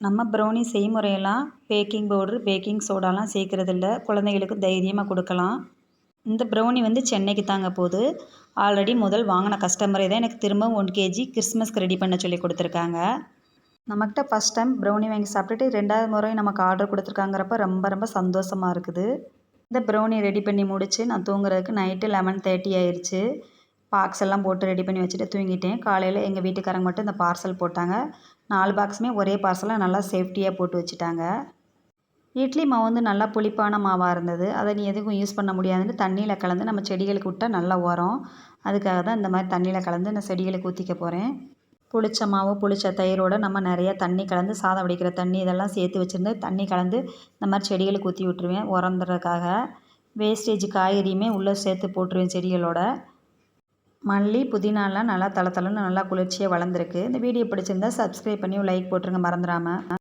நம்ம brownie செய்முறையெல்லாம் baking powder, packing சோடாலாம் சேர்க்குறதில்ல. குழந்தைகளுக்கு தைரியமாக கொடுக்கலாம். இந்த ப்ரௌனி வந்து சென்னைக்கு தாங்க போகுது. ஆல்ரெடி முதல் வாங்கின கஸ்டமரே தான் எனக்கு திரும்ப 1 கேஜி கிறிஸ்மஸ்க்கு ரெடி பண்ண சொல்லி கொடுத்துருக்காங்க. நம்மக்கிட்ட ஃபஸ்ட் டைம் ப்ரௌனி வாங்கி சாப்பிட்டுட்டு 2வது முறையும் நமக்கு ஆர்டர் கொடுத்துருக்காங்கிறப்ப ரொம்ப ரொம்ப சந்தோஷமாக இருக்குது. இந்த ப்ரௌனி ரெடி பண்ணி முடித்து நான் தூங்குறதுக்கு நைட்டு 11:30 ஆயிடுச்சு. பாக்ஸ் எல்லாம் போட்டு ரெடி பண்ணி வச்சுட்டு தூங்கிட்டேன். காலையில் எங்கள் வீட்டுக்காரங்க மட்டும் இந்த பார்சல் போட்டாங்க. 4 பாக்ஸுமே ஒரே பார்சலாக நல்லா சேஃப்டியாக போட்டு வச்சுட்டாங்க. இட்லி மாவு வந்து நல்லா புளிப்பான மாவாக இருந்தது. அதை நீ எதுக்கும் யூஸ் பண்ண முடியாதுன்னு தண்ணியில் கலந்து நம்ம செடிகளுக்கு விட்டால் நல்லா உரம். அதுக்காக தான் இந்த மாதிரி தண்ணியில் கலந்து நான் செடிகளுக்கு ஊற்றிக்க போகிறேன். புளிச்ச மாவு, புளிச்ச தயிரோடு நம்ம நிறைய தண்ணி கலந்து சாதம் வடிக்கிற தண்ணி இதெல்லாம் சேர்த்து வச்சுருந்து தண்ணி கலந்து இந்த மாதிரி செடிகளுக்கு ஊற்றி விட்டுருவேன் உரந்துறதுக்காக. வேஸ்டேஜ் காய்கறியுமே உள்ளே சேர்த்து போட்டுருவேன் செடிகளோட. மல்லி, புதினாலாம் நல்லா தளன்னு நல்லா குளிர்ச்சியாக வளர்ந்துருக்கு. இந்த வீடியோ பிடிச்சிருந்தா சப்ஸ்கிரைப் பண்ணி லைக் போட்டுருங்க மறந்துடாமல்.